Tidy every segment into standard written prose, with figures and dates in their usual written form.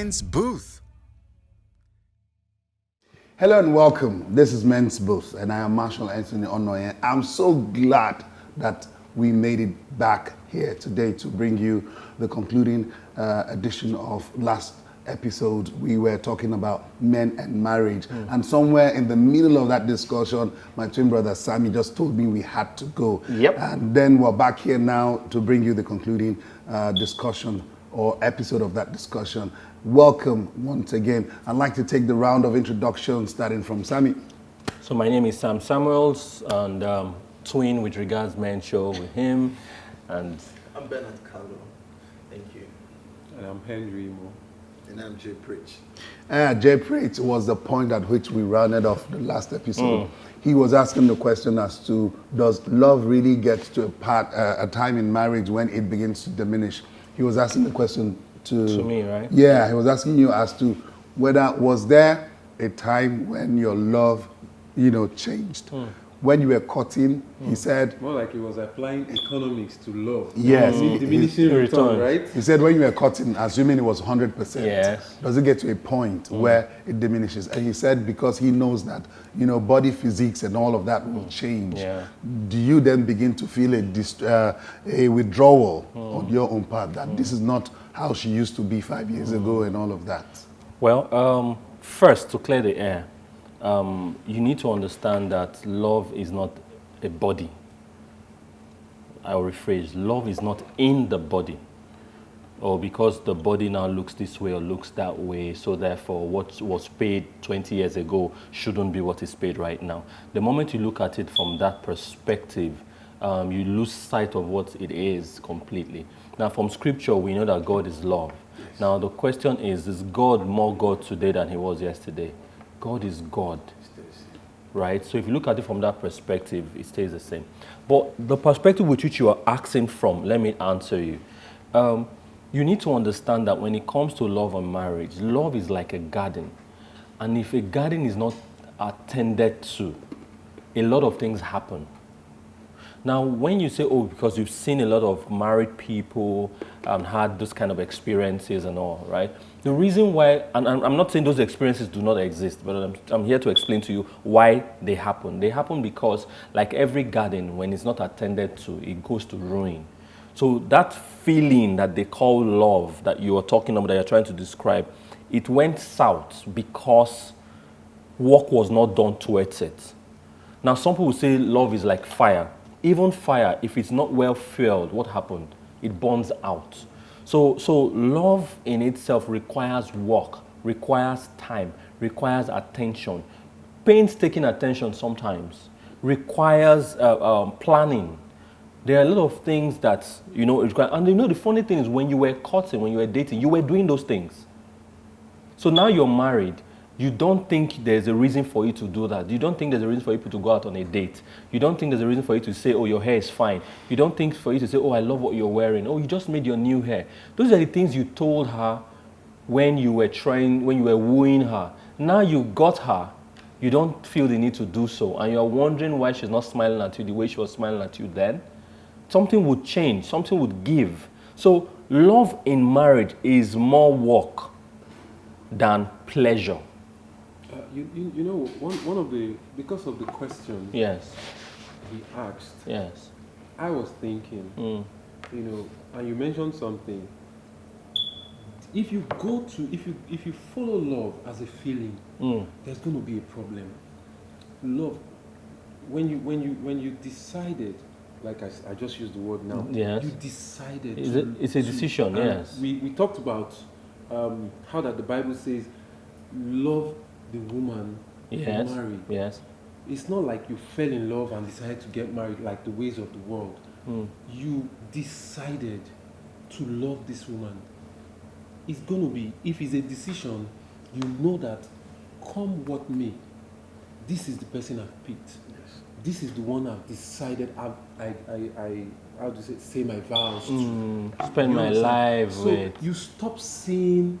Men's Booth. Hello and welcome. This is Men's Booth, and I am Marshall Anthony Onoye. I'm so glad that we made it back here today to bring you the concluding edition of last episode. We were talking about men and marriage, and somewhere in the middle of that discussion, my twin brother Sammy just told me we had to go. Yep. And then we're back here now to bring you the concluding discussion or episode of that discussion. Welcome once again. I'd like to take the round of introductions, starting from Sammy. So my name is Sam Samuels, and twin with regards men's show with him, and I'm Bernard Carlo. Thank you. And I'm Henry Mo. And I'm Jay Pritch. Jay Pritch was the point at which we rounded off the last episode. He was asking the question as to, does love really get to a time in marriage when it begins to diminish? He was asking the question to me, right? Yeah, he was asking you as to whether was there a time when your love, changed. When you were courting, he said, More like he was applying economics to love. yes, Diminishing return, return. right? he said when you were courting, assuming it was 100%, Yes. does it get to a point where it diminishes? And he said because he knows that, body physiques and all of that will change. Yeah. Do you then begin to feel a withdrawal on your own part that this is not how she used to be 5 years ago and all of that? well, first to clear the air, you need to understand that love is not a body. I'll rephrase: love is not in the body, or because the body now looks this way or looks that way, so therefore what was paid 20 years ago shouldn't be what is paid right now. The moment you look at it from that perspective, you lose sight of what it is completely. Now, from scripture, we know that God is love. Yes. Now, the question is God more God today than he was yesterday? God is God, right? So if you look at it from that perspective, it stays the same. But the perspective with which you are asking from, let me answer you. You need to understand that when it comes to love and marriage, love is like a garden. And if a garden is not attended to, a lot of things happen. Now, when you say, oh, because you've seen a lot of married people and had those kind of experiences and all, right? The reason why, and I'm not saying those experiences do not exist, but I'm here to explain to you why they happen. They happen because, like every garden, when it's not attended to, it goes to ruin. So that feeling that they call love, that you are talking about, that you're trying to describe, it went south because work was not done towards it. Now, some people say love is like fire. Even fire, if it's not well fueled, what happened? It burns out. So love in itself requires work, requires time, requires attention. Painstaking attention sometimes requires planning. There are a lot of things that, and the funny thing is when you were courting, when you were dating, you were doing those things. So now you're married. You don't think there's a reason for you to do that. You don't think there's a reason for you to go out on a date. You don't think there's a reason for you to say, oh, your hair is fine. You don't think for you to say, oh, I love what you're wearing. Oh, you just made your new hair. Those are the things you told her when you were wooing her. Now you got her. You don't feel the need to do so. And you're wondering why she's not smiling at you the way she was smiling at you then. Something would change. Something would give. So love in marriage is more work than pleasure. One of the, because of the question Yes. he asked, Yes. I was thinking, and you mentioned something. If you follow love as a feeling, there's going to be a problem. Love, when you decided, like I just used the word now, Yes. you decided. It's a decision, yes. We talked about how that the Bible says, love the woman you Yes. marry. Yes. It's not like you fell in love and decided to get married like the ways of the world. You decided to love this woman. It's going to be, if it's a decision, you know that come what may, this is the person I've picked. Yes. This is the one I've decided I how do you say my vows to. Spend my life so with. you stop seeing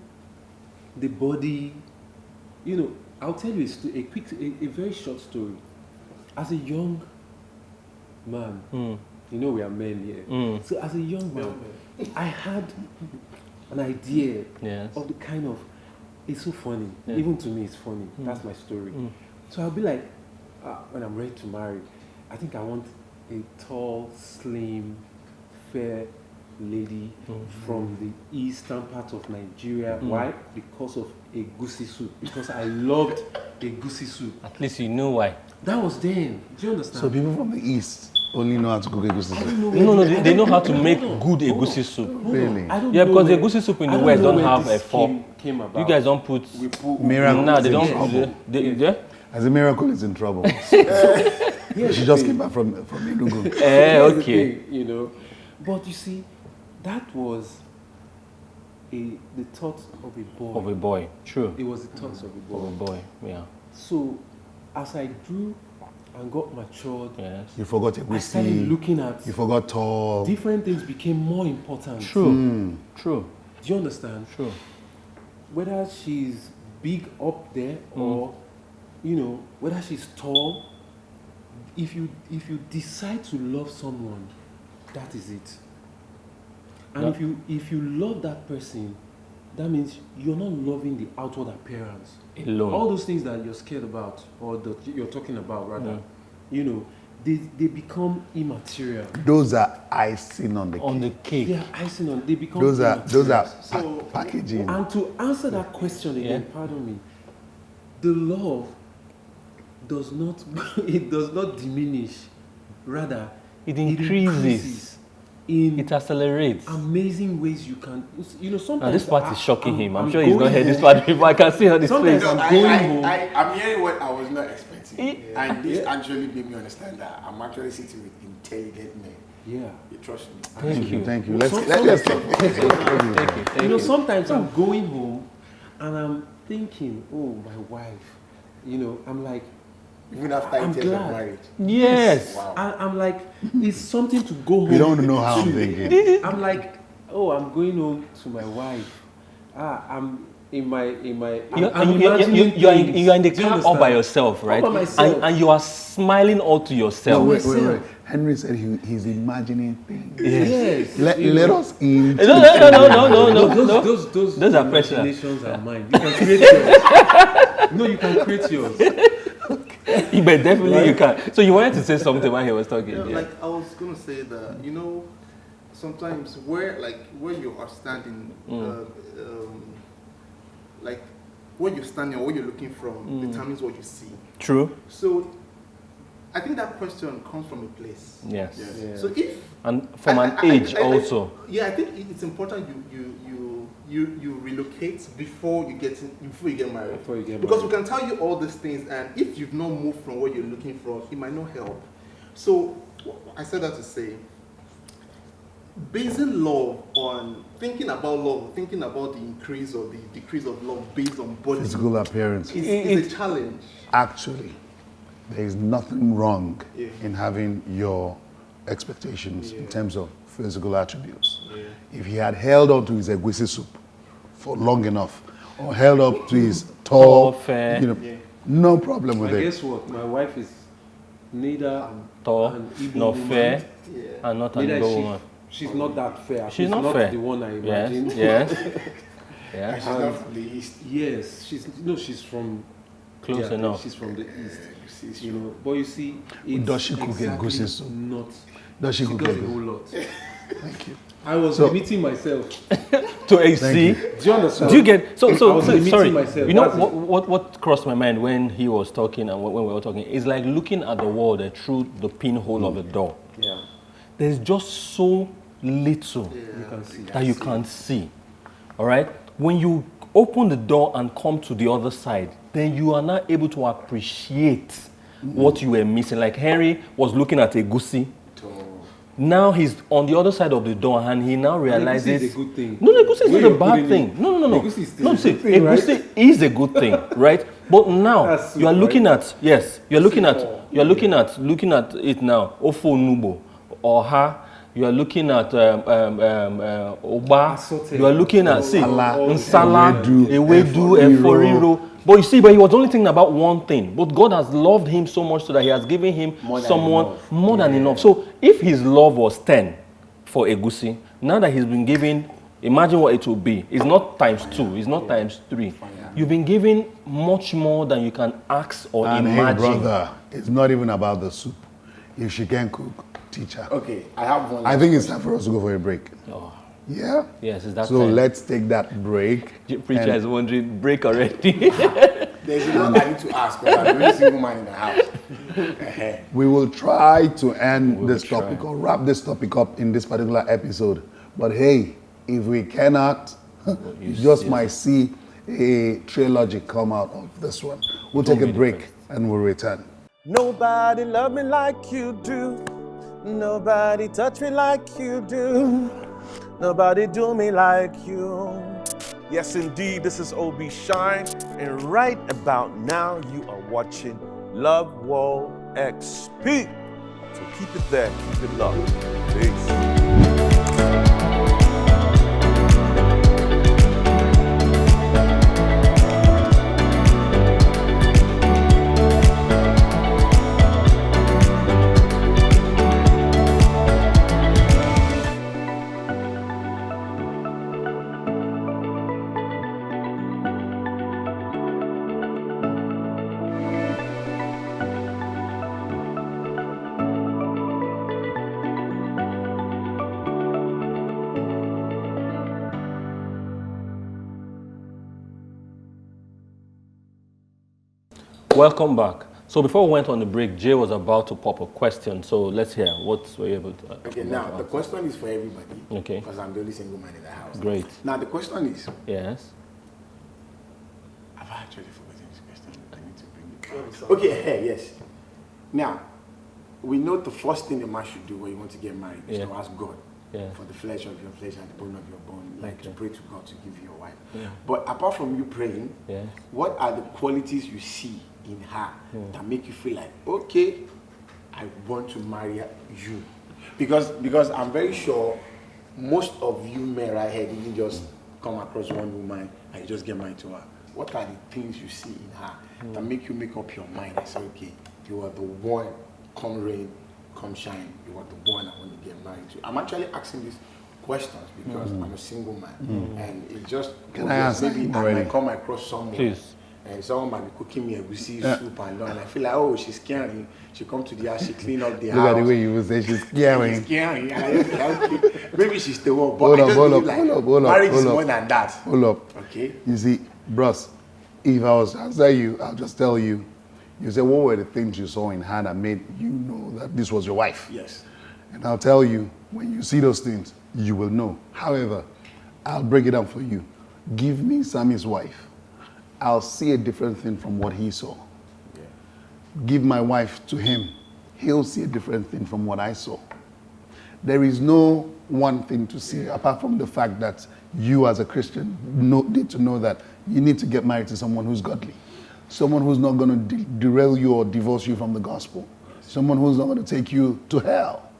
the body. I'll tell you a very short story. As a young man, we are men here. So as a young man, I had an idea Yes. of the kind of it's so funny. Even to me, it's funny. That's my story. So I'll be like, when I'm ready to marry, I think I want a tall, slim, fair lady from the eastern part of Nigeria. Why? Because of egusi soup. Because I loved egusi soup. At least you know why. That was then. Do you understand? So people from the east only know how to cook egusi soup. No, they know how to make good egusi soup. Really? I don't Yeah, know because the where- egusi soup in I the don't West know don't where have a this fork. came about. You guys don't put. We put Miracle No, is they in don't. trouble. Yeah. As a miracle is in trouble. Here's She the just thing. came back from Enugu. Here's the Okay. thing, you know. But you see, that was the thoughts of a boy. Of a boy. True. It was the thoughts of a Of a boy. boy. Yeah. So, as I grew and got matured, Yes. You forgot I started egusi. looking at You forgot tall. different things became more important. True. True. Do you understand? True. Whether she's big up there or, you know, whether she's tall, if you decide to love someone, that is it. And Yeah. if you love that person, that means you're not loving the outward appearance. Alone. All those things that you're scared about or that you're talking about rather, you know, they become immaterial. Those are icing on the On cake. the cake. They are icing on. They become Those are immaterial. So- packaging. And to answer that question again, pardon me, the love does not it does not diminish, rather It increases. in It accelerates. amazing ways. You can, you know, Now sometimes this part is shocking him. I'm sure going he's not heard this home- part before. I can see on his Sometimes face. I'm going home. I'm hearing what I was not expecting. Yeah. And this actually made me understand that I'm actually sitting with intelligent men. Yeah. You trust me. Thank you. Thank you. Well, Let's some- let's some- talk. Thank you. Thank You know, you. sometimes I'm going home and I'm thinking, oh, my wife. You know, I'm like, Even after 8 I'm years of glad. marriage. Yes. Wow. I'm like, it's something to go home. You don't know how I'm to. thinking. I'm like, oh, I'm going home to my wife. I'm in my. You're, I'm and you're imagining things. you're in the Do you car all by understand? yourself, right? All by myself. And you are smiling all to yourself. Wait. Henry said he's imagining things. Yes. Let you let know. us in. No. Those are personal. imaginations are mine. You can create yours. No, you can create yours. But definitely you can. So you wanted to say something while he was talking. Yeah, Yeah. like I was gonna say that, you know, sometimes where you are standing, like where you're standing or where you're looking from determines what you see. True. So I think that question comes from a place. Yes. Yeah. So if And from an age also. yeah, I think it's important you relocate before you get married. Before you get Because married. we can tell you all these things, and if you've not moved from where you're looking from, it might not help. So I said that to say, basing love on thinking about the increase or the decrease of love based on body Physical appearance. is a challenge. Actually, there is nothing wrong Yeah. in having your expectations in terms of physical attributes. Yeah. If he had held on to his egusi soup for long enough, or held up to his tall, fair. you know, no problem with And it. guess what? My wife is neither Tall, an Igbo not woman, fair, Yeah. and not an neither Igbo is woman. she's not that fair. At She's least not fair. the one I Yes. imagined. Yes. And Yeah. she's not from the East. Yes, she's from Close enough. She's from the east. You see, You know, but you see, it's Does she cook egusi soup? Not. Does she cook does a egusi? whole lot. Thank you. I was So- limiting myself. To AC. Thank you. Do you understand? Do you get so I was limiting sorry? myself, You know that's it. what crossed my mind when he was talking and when we were talking? It's like looking at the world through the pinhole of a door. Yeah, There's just so little you can see. that you can't see. All right? When you open the door and come to the other side, then you are not able to appreciate what you were missing. Like Henry was looking at Egusi. Now he's on the other side of the door and he now realizes Egusi is a good thing. No, Egusi is Where not a you're bad putting thing. it. No. Egusi is still No, a see, good thing, right? Egusi is a good thing, right? But now That's you are soup, looking right? at you're looking at it now. Ofo nubo or ha. You are looking at oba. Assorted. You are looking at nsala, ewedu, ewedu, eforiro. But you see, but he was only thinking about one thing. But God has loved him so much so that he has given him More than someone enough. more than enough. So if his love was 10 for Egusi, now that he's been given, imagine what it will be. It's not times 2, it's not times 3. You've been given much more than you can ask or And hey, imagine. brother, it's not even about the soup. If she can cook, teach her. Okay, I have one. I think it's time for us to go for a break. Oh, Yeah? yes, it's that So time. let's take that break. The preacher and- is wondering, break already. There's a lot I need to ask because I'm the only single man in the house. We will try to end We this will try. topic or wrap this topic up in this particular episode. But hey, if we cannot, you just yes. might see a trilogy come out of this one. We'll Don't take a be the break first. and we'll return. Nobody love me like you do. Nobody touch me like you do. Nobody do me like you. Yes, indeed, this is OB Shine, and right about now you are watching Love World XP. So keep it there, keep it low. Peace. Welcome back. So before we went on the break, Jay was about to pop a question. So let's hear what were you able to. Okay, now the question is for everybody. Okay. Because I'm the only single man in the house. Great. Now the question is, Yes. I've actually forgotten this question. I need to bring it back. Okay, yes. Now, we know the first thing a man should do when you want to get married is Yeah. to ask God Yeah. for the flesh of your flesh and the bone of your bone, like to Okay. pray to God to give you a wife. Yeah. But apart from you praying, Yes. what are the qualities you see in her Hmm. that make you feel like, okay, I want to marry you? Because I'm very sure most of you men right here didn't just come across one woman and you just get married to her. What are the things you see in her that make you make up your mind and say, okay, you are the one, come rain, come shine, you are the one I want to get married to? I'm actually asking these questions because I'm a single man and it just Can I answer maybe him I already? might come across someone Please. and someone might be cooking me a goosey soup and all, and I feel like, oh, she's caring. She come to the house, she clean up the Look house. at the way you will say she's She's caring. caring. And I just feel like, okay, maybe she's the one, but Hold I up, just hold believe up, like hold up, hold up, marriage is hold up. more than that. Hold up. Okay. You see, bros, if I was to answer you, I'll just tell you. You say, what were the things you saw in her that made you know that this was your wife? Yes. And I'll tell you, when you see those things, you will know. However, I'll break it down for you. Give me Sammy's wife. I'll see a different thing from what he saw. Give my wife to him. He'll see a different thing from what I saw. There is no one thing to see apart from the fact that you as a Christian need to know that you need to get married to someone who's godly. Someone who's not going to derail you or divorce you from the gospel. Someone who's not going to take you to hell.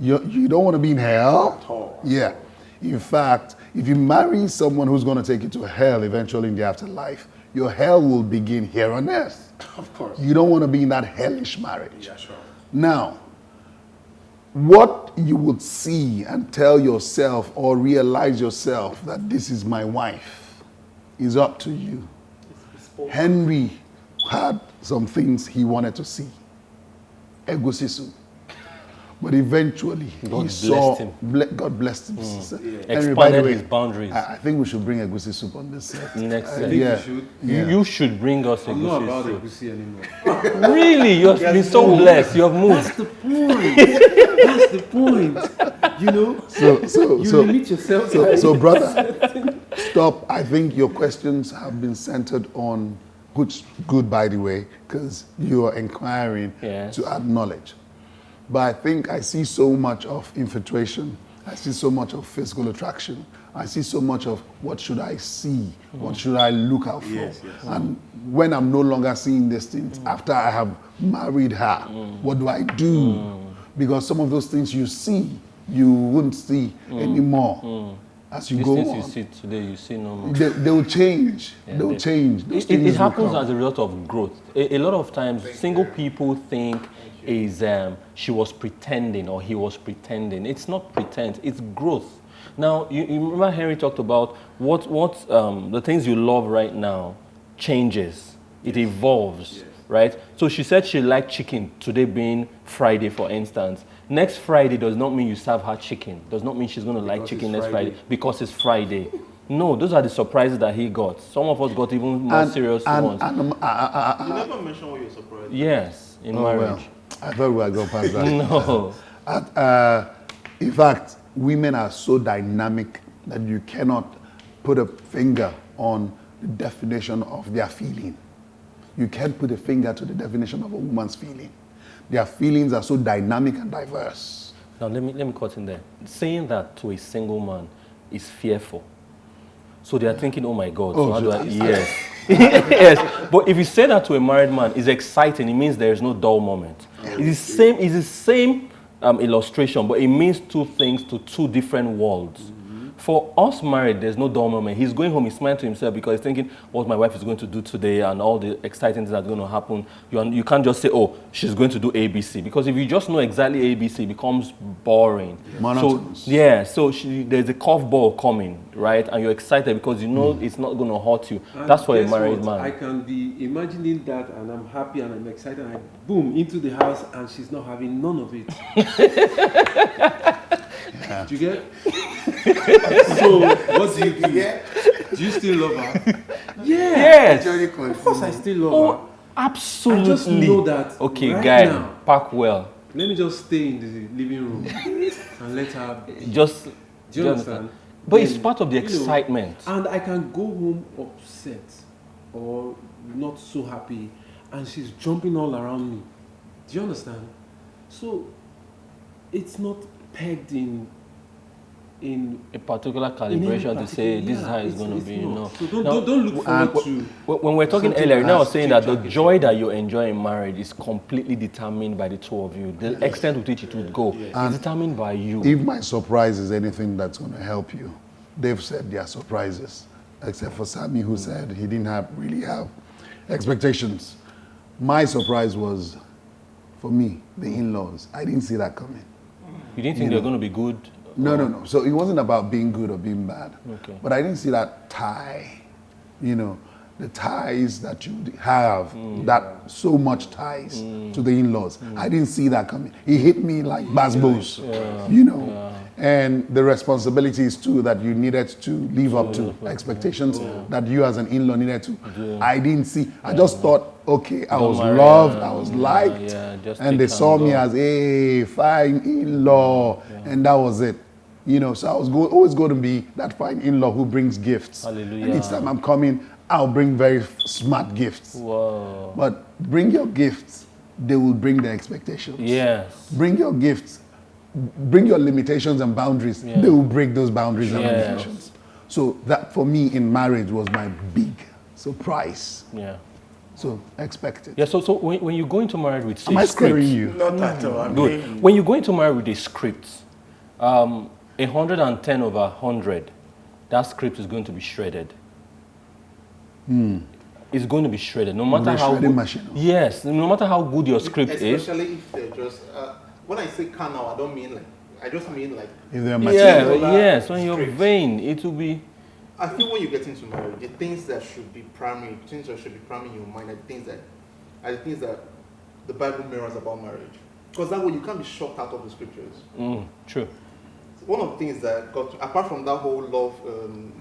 You don't want to be in hell. At all. Yeah. In fact, if you marry someone who's going to take you to hell eventually in the afterlife, your hell will begin here on earth. Of course. You don't want to be in that hellish marriage. Yeah, sure. Now, what you would see and tell yourself or realize yourself that this is my wife is up to you. Henry had some things he wanted to see. Egusi soup. But eventually, God he saw. blessed him. God blessed him. Henry, by the Expanded way, his boundaries. I think we should bring Egusi soup on this set. Next I set. think yeah. we should. You should bring us a I'm not about goosey the pussy anymore. soup. Really? You have been so blessed. You have moved. That's the point. That's the point. You know? You limit yourself. So, brother, stop. I think your questions have been centered on, which good, by the way, because you are inquiring Yes. to add knowledge. But I think I see so much of infiltration. I see so much of physical attraction. I see so much of what should I see? What should I look out for? Yes, yes. And when I'm no longer seeing these things, after I have married her, what do I do? Because some of those things you see, you wouldn't see anymore as you These go things on. you see today, you see no more. They will change. Yeah, They'll they- change. Those It things will happens come. as a result of growth. A lot of times, single people think is she was pretending or he was pretending. It's not pretense, it's growth. Now, you remember Henry talked about what the things you love right now changes. It evolves, right? So she said she liked chicken, today being Friday, for instance. Next Friday does not mean you serve her chicken. Does not mean she's going to like chicken next Friday because it's Friday. No, those are the surprises that he got. Some of us got even more serious ones. You never mentioned what you're surprised. Yes, in marriage. I thought we were going past that. No. In fact, women are so dynamic that you cannot put a finger on the definition of their feeling. You can't put a finger to the definition of a woman's feeling. Their feelings are so dynamic and diverse. Now, let me cut in there. Saying that to a single man is fearful. So they are thinking, oh my God, so how do I? Yes. Yes. But if you say that to a married man, it's exciting. It means there is no dull moment. It's the same illustration, but it means two things to two different worlds. For us married, there's no dull moment. He's going home, he's smiling to himself because he's thinking what my wife is going to do today and all the exciting things that are going to happen. You can't just say, oh, she's going to do ABC. Because if you just know exactly ABC, it becomes boring. Monotonous. So there's a curveball coming, right? And you're excited because you know it's not going to hurt you. And that's for a guess married what? man. I can be imagining that, and I'm happy and I'm excited. And I boom into the house, and she's not having none of it. Do you get? So what do you do? Do you still love her? Yes. Of course, I still love her. Absolutely. I just know that. Okay, right guy, now, pack well. let me just stay in the living room and let her. Just. Do you understand? But it's Then, part of the you know, excitement. and I can go home upset or not so happy, and she's jumping all around me. Do you understand? So it's not pegged in A particular calibration to say this is how it's going to be. No. So don't look forward to. When we're talking something earlier, that now I has was saying that the chit-chat. joy that you enjoy in marriage is completely determined by the two of you. The extent with which it would go is determined by you. If my surprise is anything that's going to help you, they've said their surprises, except for Sammy, who said he didn't really have expectations. My surprise was, for me, the in-laws. I didn't see that coming. You didn't think they're going to be good? No. So it wasn't about being good or being bad. Okay. But I didn't see that tie, the ties that you have, that so much ties to the in-laws. I didn't see that coming. It hit me like basbos, and the responsibilities too that you needed to live up to, expectations that you as an in-law needed to. I didn't see. I just thought, okay, I was loved, I was liked, and they saw me as a fine in-law, and that was it. So I was always going to be that fine in-law who brings gifts. Hallelujah. And each time I'm coming, I'll bring very smart gifts. Whoa. But bring your gifts, they will bring the expectations. Yes. Bring your gifts, bring your limitations and boundaries, they will break those boundaries and limitations. So that for me in marriage was my big surprise. Yeah. So expect it. Yeah, so when you go into marriage with Am I a scaring script, you? Not at all. I'm good. paying you. When you go into marriage with a script, 110 over 100, that script is going to be shredded. It's going to be shredded, no matter how shredding good. machine. Yes, no matter how good your script is. Especially if they're just. When I say carnal, I don't mean like. I just mean like. If they're Yeah, material. yes, when you're Script. vain, it will be. I feel when you get into marriage, the things that should be primary, things that should be primary in your mind, are the things that the Bible mirrors about marriage. Because that way you can't be shocked out of the scriptures. True. One of the things that got, apart from that whole love,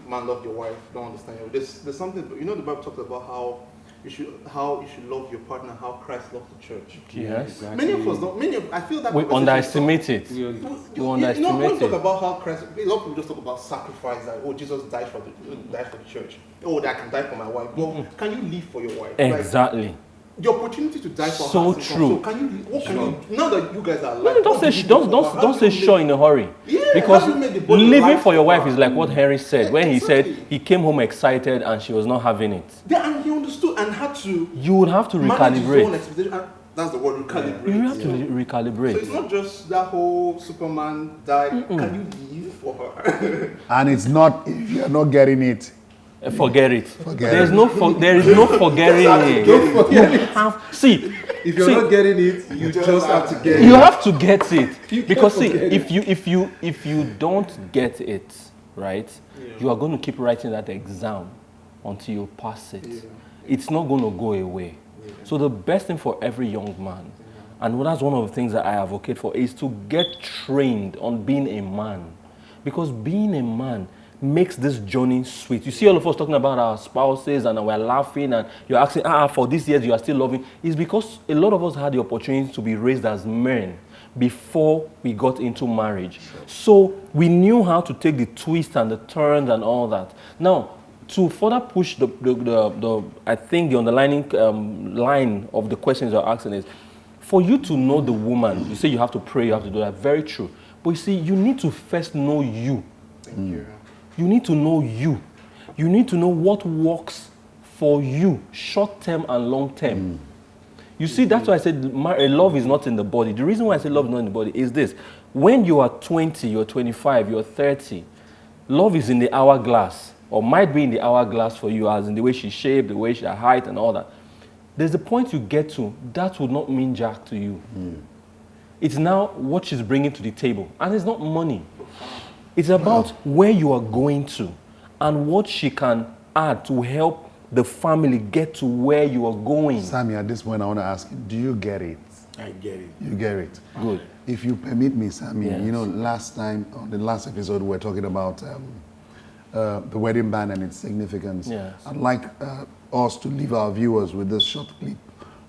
man love your wife, don't understand you. There's something, the Bible talks about how you should love your partner, how Christ loved the church. Yes. Exactly. Many of us don't. I feel that We conversation underestimate it. We- We when you underestimate talk it. about how Christ, a lot of people just talk about sacrifice, like, oh, Jesus died for the church. Oh, that I can die for my wife. Well, can you live for your wife? Like, Exactly. the opportunity to die for So her. true. So can you? What can you? Now that you guys are alive, No, don't what say do you sh- do don't for her? don't How don't do say you sure make- in a hurry. Yeah, Because how do you make the body living right for your wife her? is like what Henry said when he said Exactly. he came home excited and she was not having it. Yeah, and he understood and had to You would have to manage his own recalibrate. expectation. And that's the word, recalibrate. You have to So it's recalibrate. not just that whole Superman died. Can you live for her? And it's not, if you're not getting it, Forget it. Forget There's it. there is no forgetting it. See, If you're see, not getting it, you just have to get you it. have to get it You because can't see, forget if you don't get it right, you are going to keep writing that exam until you pass it. it's not going to go away. So the best thing for every young man, and that's one of the things that I advocate for, is to get trained on being a man. Because being a man makes this journey sweet. You see all of us talking about our spouses and we're laughing and you're asking, for this year you are still loving. It's because a lot of us had the opportunity to be raised as men before we got into marriage. So we knew how to take the twists and the turns and all that. Now, to further push I think the underlying line of the questions you're asking is, for you to know the woman, you say you have to pray, you have to do that, very true. But you see, you need to first know you. Thank you. You need to know you. You need to know what works for you, short-term and long-term. You see, that's why I said love is not in the body. The reason why I say love is not in the body is this. When you are 20, you're 25, you're 30, love is in the hourglass, or might be in the hourglass for you, as in the way she's shaped, the way her height and all that. There's a point you get to, that would not mean jack to you. It's now what she's bringing to the table. And it's not money. It's about where you are going to and what she can add to help the family get to where you are going. Sammy, at this point, I want to ask you, do you get it? I get it. You get it? Good. If you permit me, Sammy, Yes. you know, last time, on the last episode, we were talking about the wedding band and its significance. Yes. I'd like us to leave our viewers with this short clip.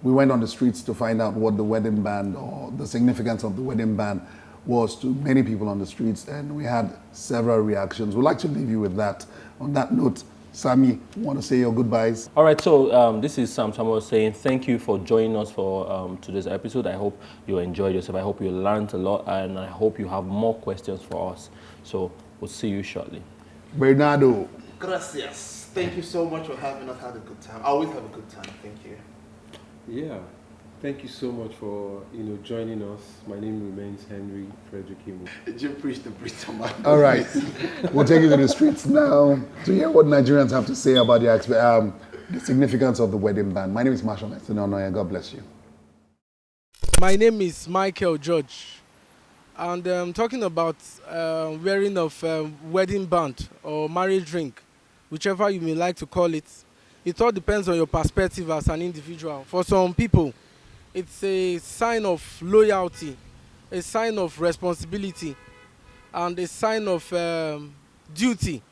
We went on the streets to find out what the wedding band or the significance of the wedding band was to many people on the streets, and we had several reactions. We'd like to leave you with that. On that note, Sammy, want to say your goodbyes? All right, so this is Sam Samuel saying thank you for joining us for today's episode. I hope you enjoyed yourself. I hope you learned a lot, and I hope you have more questions for us. So we'll see you shortly. Bernardo. Gracias. Thank you so much for having us. Had a good time. I always have a good time. Thank you. Yeah. Thank you so much for joining us. My name remains Henry Frederick Imo. Jim preached the preach. All right, we'll take you to the streets now to hear what Nigerians have to say about the significance of the wedding band. My name is Marshall Onoya. God bless you. My name is Michael George, and talking about wearing of wedding band or marriage ring, whichever you may like to call it. It all depends on your perspective as an individual. For some people, it's a sign of loyalty, a sign of responsibility, and a sign of duty.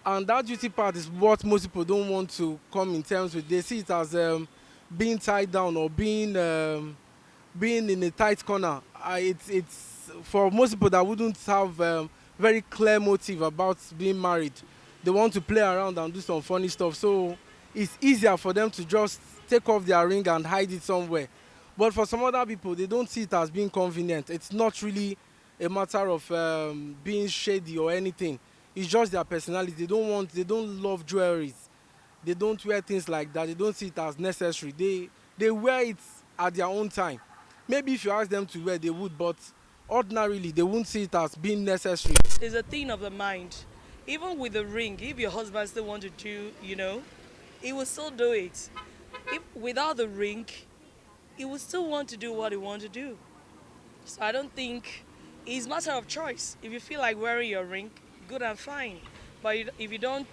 And that duty part is what most people don't want to come in terms with. They see it as being tied down or being in a tight corner. It's for most people that wouldn't have very clear motive about being married. They want to play around and do some funny stuff. So it's easier for them to just take off their ring and hide it somewhere. But for some other people, they don't see it as being convenient. It's not really a matter of being shady or anything. It's just their personality. They don't love jewelries. They don't wear things like that. They don't see it as necessary. They wear it at their own time. Maybe if you ask them to wear, they would, but ordinarily, they won't see it as being necessary. It's a thing of the mind. Even with the ring, if your husband still want to do, he will still do it. If without the ring, he will still want to do what he wants to do. So I don't think it's a matter of choice. If you feel like wearing your ring, good and fine. But if you don't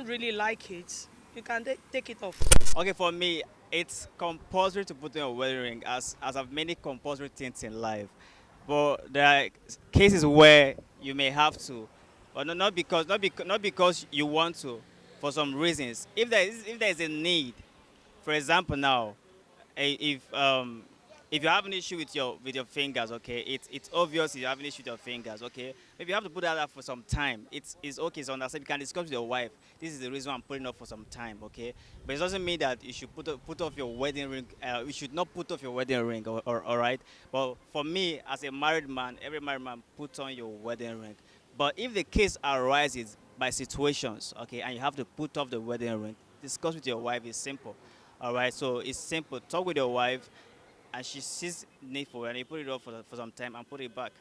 really like it, you can take it off. Okay, for me, it's compulsory to put on a wedding ring as of many compulsory things in life. But there are cases where you may have to, but not because you want to, for some reasons. If there is a need, for example, now, if you have an issue with your fingers, okay, it's obvious you have an issue with your fingers, okay. Maybe you have to put that up for some time. It's okay, so understand. You can discuss with your wife. This is the reason I'm putting up for some time, okay. But it doesn't mean that you should put off your wedding ring. You should not put off your wedding ring, or all right. But for me, as a married man, every married man puts on your wedding ring. But if the case arises by situations, okay, and you have to put off the wedding ring, discuss with your wife. It's simple, all right. So it's simple. Talk with your wife, and she sees need for it, and you put it off for some time and put it back.